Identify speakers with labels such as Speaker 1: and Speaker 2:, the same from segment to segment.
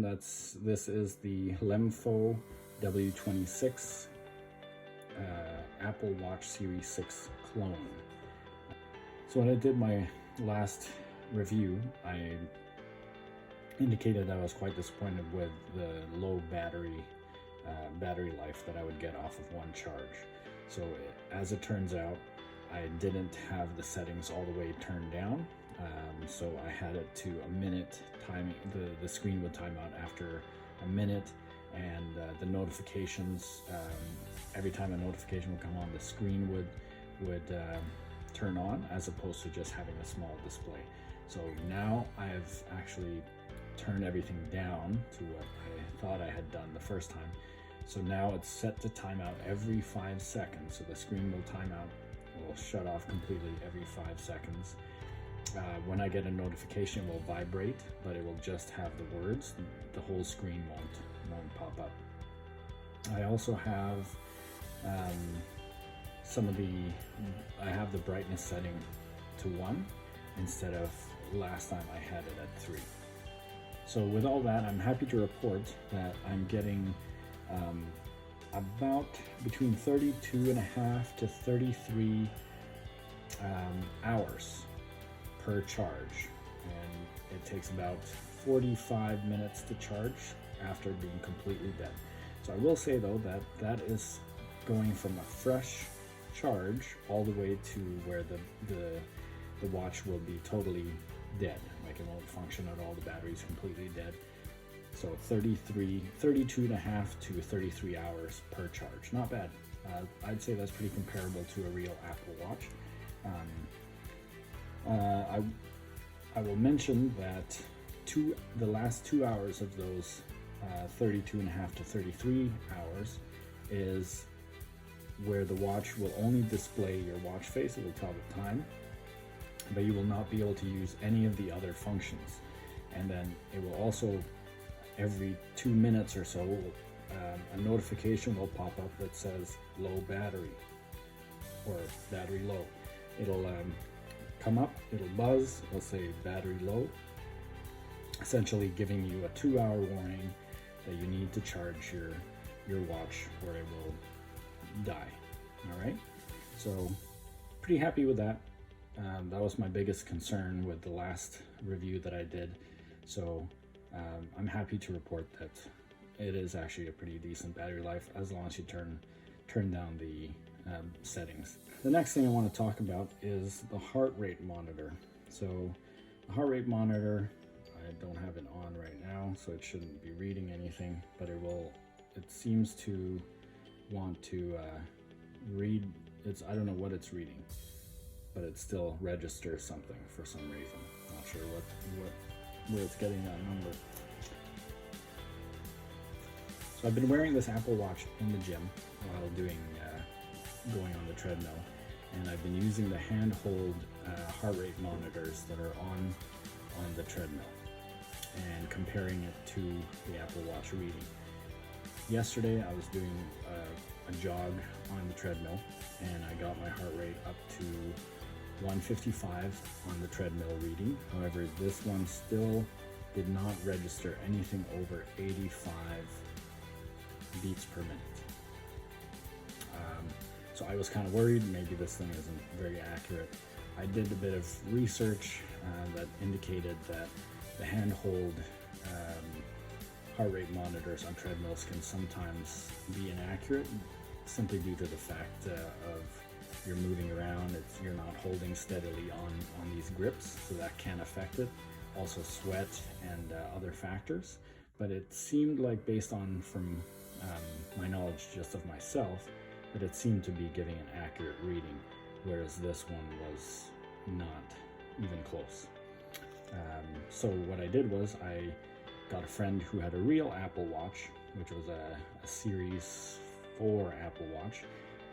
Speaker 1: This is the LEMFO W26 Apple Watch Series 6 Clone. So when I did my last review, I indicated I was quite disappointed with the low battery life that I would get off of one charge. So as it turns out, I didn't have the settings all the way turned down. So I had it to a minute timing. The screen would time out after a minute, and the notifications, every time a notification would come on, the screen would turn on, as opposed to just having a small display. So now I've actually turned everything down to what I thought I had done the first time. So now it's set to time out every 5 seconds. So the screen will time out, will shut off completely every 5 seconds. When I get a notification, it will vibrate, but it will just have the words. The whole screen won't pop up. I also have I have the brightness setting to 1 instead of last time I had it at 3. So with all that, I'm happy to report that I'm getting about between 32.5 to 33 hours per charge, and it takes about 45 minutes to charge after being completely dead. So I will say though that that is going from a fresh charge all the way to where the watch will be totally dead, like it won't function at all, the battery's completely dead. So 32.5 to 33 hours per charge, not bad. I'd say that's pretty comparable to a real Apple Watch. I will mention that the last 2 hours of those 32.5 to 33 hours is where the watch will only display your watch face. It will tell the time, but you will not be able to use any of the other functions. And then it will also, every 2 minutes or so, a notification will pop up that says low battery or battery low. It'll come up, it'll buzz, it'll say battery low, essentially giving you a 2-hour warning that you need to charge your watch or it will die. All right, so pretty happy with that. That was my biggest concern with the last review that I did. So I'm happy to report that it is actually a pretty decent battery life as long as you turn down the settings. The next thing I want to talk about is the heart rate monitor. So the heart rate monitor, I don't have it on right now, so it shouldn't be reading anything, but it seems to want to read. I don't know what it's reading, but it still registers something for some reason. Not sure where it's getting that number. So I've been wearing this Apple Watch in the gym while going on the treadmill, and I've been using the handhold heart rate monitors that are on the treadmill and comparing it to the Apple Watch reading. Yesterday I was doing a jog on the treadmill, and I got my heart rate up to 155 on the treadmill reading. However, this one still did not register anything over 85 beats per minute. So I was kind of worried maybe this thing isn't very accurate. I did a bit of research that indicated that the handhold heart rate monitors on treadmills can sometimes be inaccurate, simply due to the fact of you're moving around, you're not holding steadily on these grips, so that can affect it. Also sweat and other factors. But it seemed like, based on from my knowledge just of myself, that it seemed to be giving an accurate reading, whereas this one was not even close. So what I did was I got a friend who had a real Apple Watch, which was a Series 4 Apple Watch,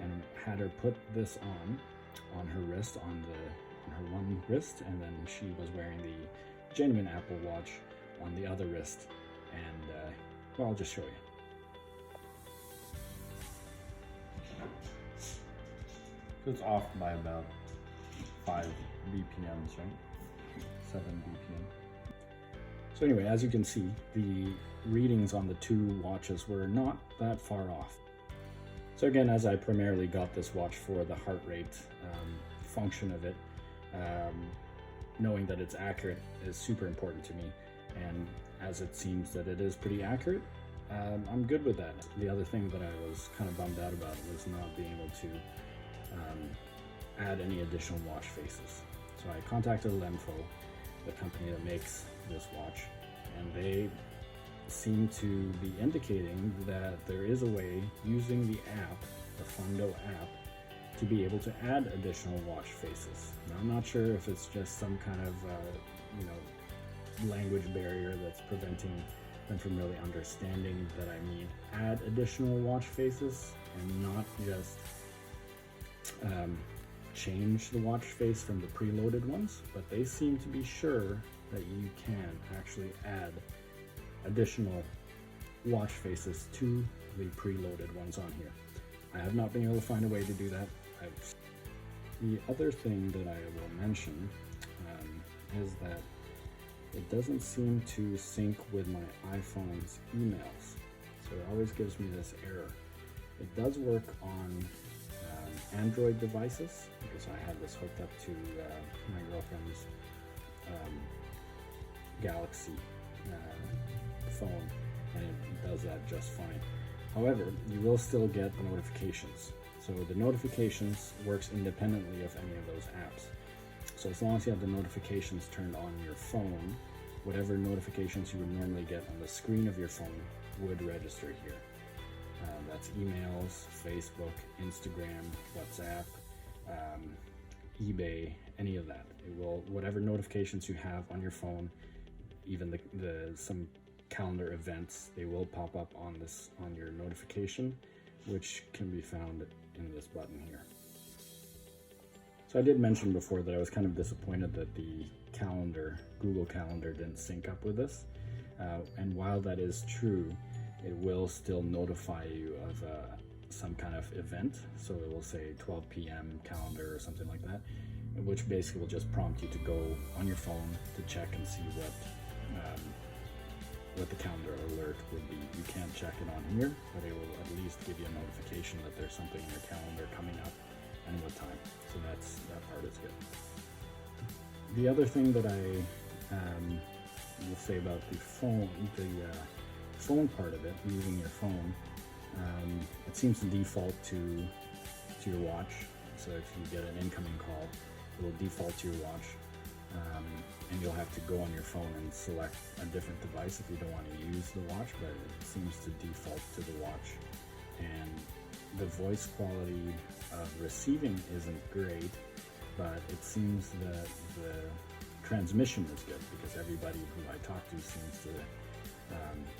Speaker 1: and had her put this on her wrist, on her one wrist, and then she was wearing the genuine Apple Watch on the other wrist. And well, I'll just show you. So it's off by about 5 BPMs, right? 7 BPM. So anyway, as you can see, the readings on the two watches were not that far off. So again, as I primarily got this watch for the heart rate function of it, knowing that it's accurate is super important to me. And as it seems that it is pretty accurate, I'm good with that. The other thing that I was kind of bummed out about was not being able to add any additional watch faces. So I contacted LEMFO, the company that makes this watch, and they seem to be indicating that there is a way using the app, the Fundo app, to be able to add additional watch faces. Now, I'm not sure if it's just some kind of language barrier that's preventing them from really understanding that I mean add additional watch faces and not just change the watch face from the preloaded ones, but they seem to be sure that you can actually add additional watch faces to the preloaded ones on here. I have not been able to find a way to do that. The other thing that I will mention is that it doesn't seem to sync with my iPhone's emails. So it always gives me this error. It does work on Android devices, because I have this hooked up to my girlfriend's Galaxy phone, and it does that just fine. However, you will still get notifications. So the notifications works independently of any of those apps. So as long as you have the notifications turned on your phone, whatever notifications you would normally get on the screen of your phone would register here. That's emails, Facebook, Instagram, WhatsApp, eBay, any of that. It will, whatever notifications you have on your phone, even some calendar events, they will pop up on your notification, which can be found in this button here. So I did mention before that I was kind of disappointed that the calendar, Google Calendar, didn't sync up with this. And while that is true, it will still notify you of some kind of event. So it will say 12 p.m. calendar or something like that, which basically will just prompt you to go on your phone to check and see what the calendar alert would be. You can't check it on here, but it will at least give you a notification that there's something in your calendar coming up and what time. So that part is good. The other thing that I will say about the phone part of it, using your phone, it seems to default to your watch. So if you get an incoming call, it will default to your watch, and you'll have to go on your phone and select a different device if you don't want to use the watch, but it seems to default to the watch. And the voice quality of receiving isn't great, but it seems that the transmission is good, because everybody who I talk to seems to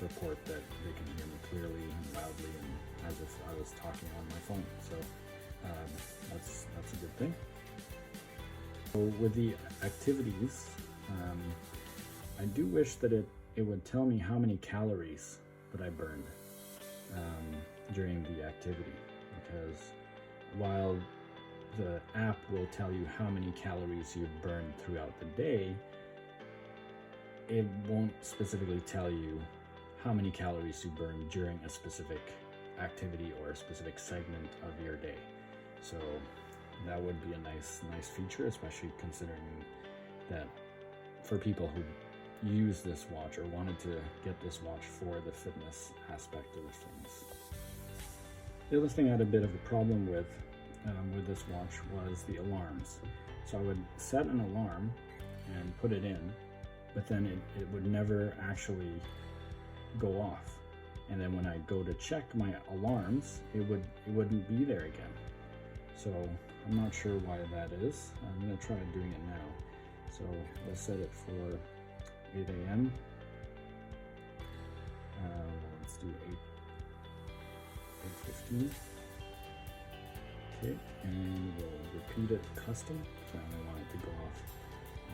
Speaker 1: report that they can hear me clearly and loudly, and as if I was talking on my phone. So that's a good thing. So with the activities, I do wish that it would tell me how many calories that I burned during the activity, because while the app will tell you how many calories you've burned throughout the day, it won't specifically tell you how many calories you burn during a specific activity or a specific segment of your day. So that would be a nice feature, especially considering that for people who use this watch or wanted to get this watch for the fitness aspect of things. The other thing I had a bit of a problem with this watch was the alarms. So I would set an alarm and put it in, but then it would never actually go off. And then when I go to check my alarms, it wouldn't be there again. So I'm not sure why that is. I'm going to try doing it now. So we'll set it for 8 a.m. Let's do 8:15. Okay, and we'll repeat it custom. So I only want it to go off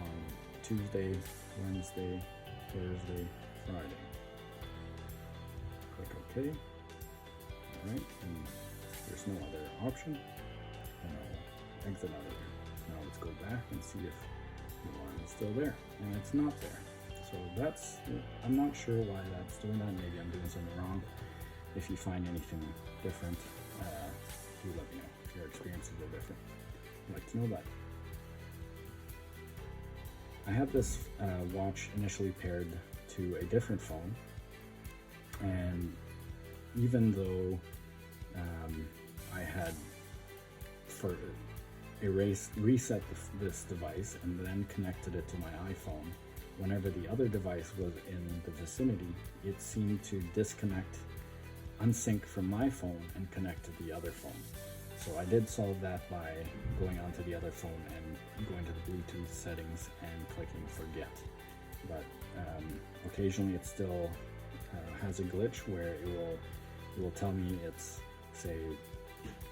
Speaker 1: on Tuesday, Wednesday, Thursday, Friday. Click OK. Alright, and there's no other option. And I'll exit out of there. Now let's go back and see if the alarm is still there. And it's not there. So So that's, I'm not sure why that's doing that. Maybe I'm doing something wrong. If you find anything different, do let me know if your experiences are different. I'd like to know that. I had this watch initially paired to a different phone, and even though I had reset this device and then connected it to my iPhone, whenever the other device was in the vicinity, it seemed to disconnect, unsync from my phone and connect to the other phone. So I did solve that by going onto the other phone and going to the Bluetooth settings and clicking forget. But occasionally it still has a glitch where it will tell me it's, say,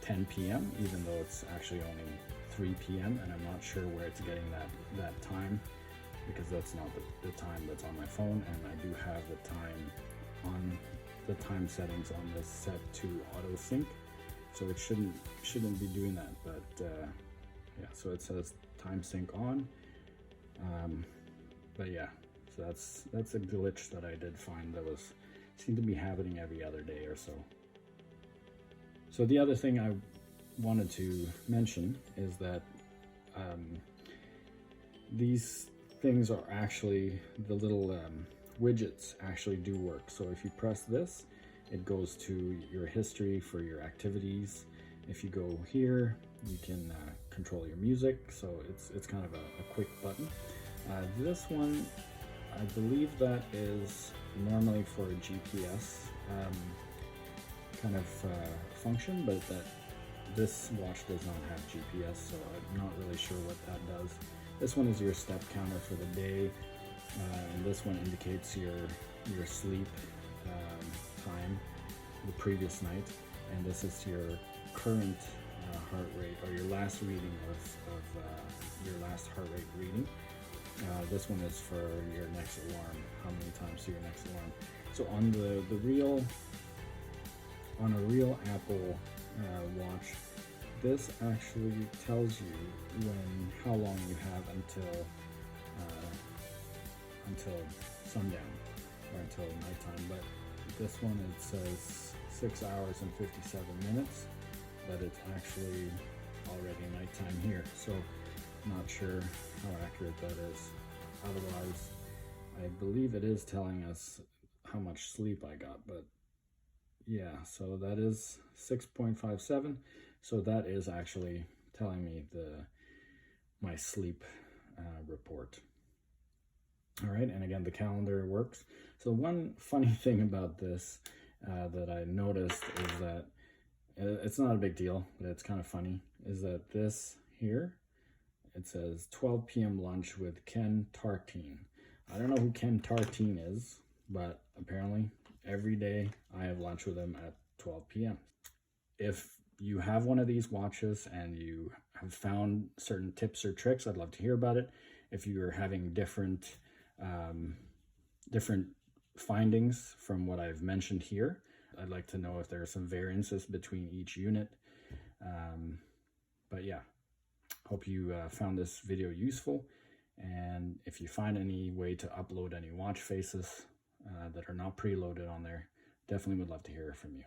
Speaker 1: 10 p.m. even though it's actually only 3 p.m. and I'm not sure where it's getting that time, because that's not the time that's on my phone, and I do have the time on the time settings on this set to auto sync, so it shouldn't be doing that. But yeah, so it says time sync on, but yeah, so that's a glitch that I did find that seemed to be happening every other day or so. So the other thing I wanted to mention is that these things are actually, the little widgets actually do work. So if you press this, it goes to your history for your activities. If you go here, you can control your music. So it's kind of a quick button. This one, I believe that is normally for a GPS kind of function, but that this watch does not have GPS, so I'm not really sure what that does. This one is your step counter for the day, and this one indicates your sleep time the previous night, and this is your current heart rate, or your last reading of your last heart rate reading. This one is for your next alarm, how many times to your next alarm. So on on a real Apple watch, this actually tells you how long you have until sundown or until nighttime. But this one, it says 6 hours and 57 minutes, but it's actually already nighttime here. So not sure how accurate that is. Otherwise, I believe it is telling us how much sleep I got, but yeah, so that is 6.57. So that is actually telling me my sleep report. All right, and again, the calendar works. So one funny thing about this that I noticed is that it's not a big deal, but it's kind of funny, is that this here, it says 12 p.m. lunch with Ken Tartine. I don't know who Ken Tartine is, but apparently every day I have lunch with him at 12 p.m. If you have one of these watches and you have found certain tips or tricks, I'd love to hear about it. If you're having different findings from what I've mentioned here, I'd like to know if there are some variances between each unit. But yeah, hope you found this video useful. And if you find any way to upload any watch faces that are not preloaded on there, definitely would love to hear from you.